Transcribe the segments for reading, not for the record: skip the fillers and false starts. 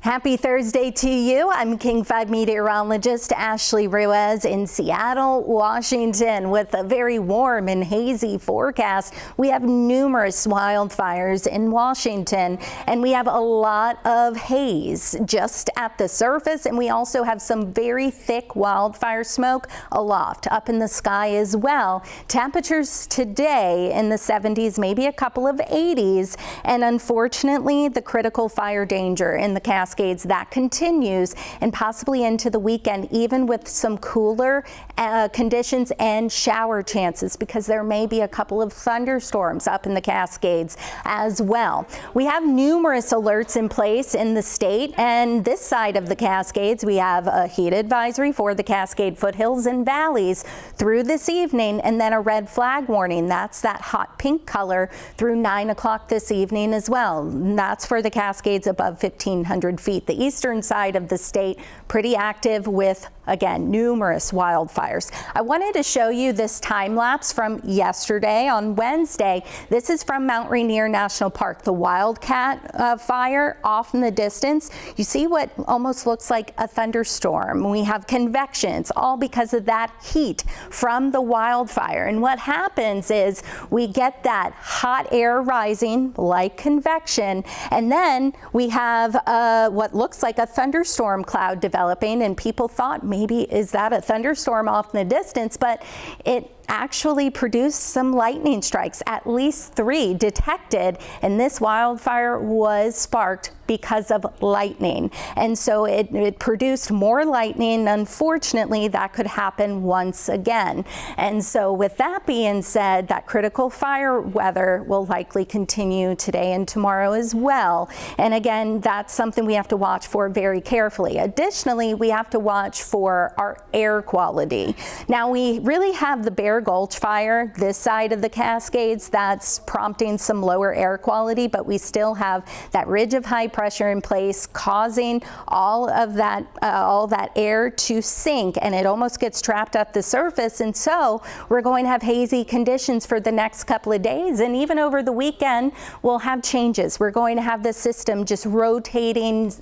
Happy Thursday to you. I'm King 5 meteorologist Ashley Ruiz in Seattle, Washington. With a very warm and hazy forecast, we have numerous wildfires in Washington, and we have a lot of haze just at the surface, and we also have some very thick wildfire smoke aloft up in the sky as well. Temperatures today in the 70s, maybe a couple of 80s, and unfortunately the critical fire danger in the Cascades that continues and possibly into the weekend, even with some cooler conditions and shower chances, because there may be a couple of thunderstorms up in the Cascades as well. We have numerous alerts in place in the state, and this side of the Cascades we have a heat advisory for the Cascade foothills and valleys through this evening, and then a red flag warning. That's that hot pink color through 9 o'clock this evening as well. And that's for the Cascades above 1,500 feet. The eastern side of the state pretty active with, again, numerous wildfires. I wanted to show you this time lapse from yesterday on Wednesday. This is from Mount Rainier National Park, the Wildcat fire off in the distance. You see what almost looks like a thunderstorm. We have convection. It's all because of that heat from the wildfire. And what happens is we get that hot air rising like convection, and then we have what looks like a thunderstorm cloud developing, and people thought maybe is that a thunderstorm off in the distance, but it actually produced some lightning strikes, at least 3 detected, and this wildfire was sparked because of lightning. And so it produced more lightning. Unfortunately, that could happen once again. And so with that being said, that critical fire weather will likely continue today and tomorrow as well. And again, that's something we have to watch for very carefully. Additionally, we have to watch for our air quality. Now, we really have the Bear Gulch fire, this side of the Cascades, that's prompting some lower air quality, but we still have that ridge of high pressure in place, causing all that air to sink, and it almost gets trapped at the surface. And so we're going to have hazy conditions for the next couple of days, and even over the weekend we'll have changes. We're going to have the system just rotating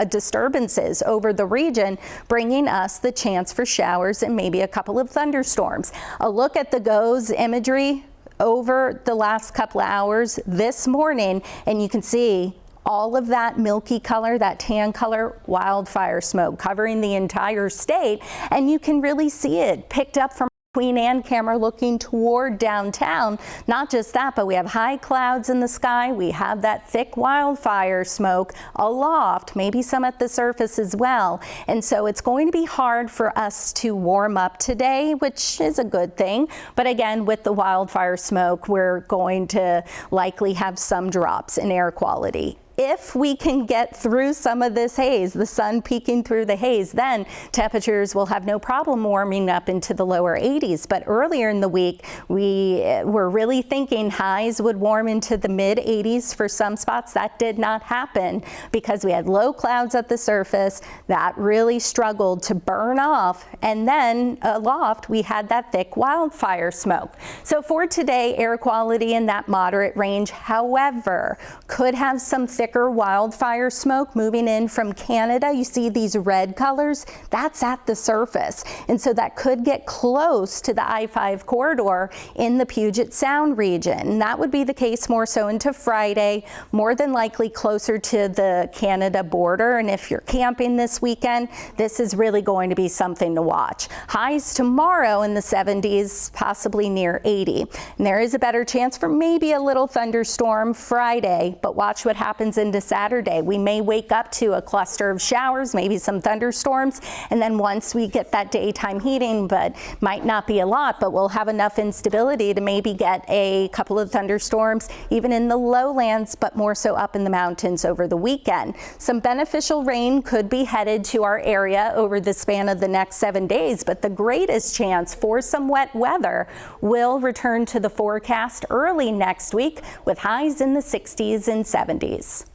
disturbances over the region, bringing us the chance for showers and maybe a couple of thunderstorms. A look at the GOES imagery over the last couple of hours this morning, and you can see all of that milky color, that tan color, wildfire smoke covering the entire state, and you can really see it picked up from Queen Anne camera looking toward downtown. Not just that, but we have high clouds in the sky. We have that thick wildfire smoke aloft, maybe some at the surface as well. And so it's going to be hard for us to warm up today, which is a good thing. But again, with the wildfire smoke, we're going to likely have some drops in air quality. If we can get through some of this haze, the sun peeking through the haze, then temperatures will have no problem warming up into the lower 80s. But earlier in the week, we were really thinking highs would warm into the mid 80s for some spots. That did not happen because we had low clouds at the surface that really struggled to burn off. And then aloft, we had that thick wildfire smoke. So for today, air quality in that moderate range, however, could have some thicker wildfire smoke moving in from Canada. You see these red colors? That's at the surface. And so that could get close to the I-5 corridor in the Puget Sound region. And that would be the case more so into Friday, more than likely closer to the Canada border. And if you're camping this weekend, this is really going to be something to watch. Highs tomorrow in the 70s, possibly near 80. And there is a better chance for maybe a little thunderstorm Friday, but watch what happens into Saturday. We may wake up to a cluster of showers, maybe some thunderstorms, and then once we get that daytime heating, but might not be a lot, but we'll have enough instability to maybe get a couple of thunderstorms even in the lowlands, but more so up in the mountains over the weekend. Some beneficial rain could be headed to our area over the span of the next 7 days, but the greatest chance for some wet weather will return to the forecast early next week with highs in the 60s and 70s.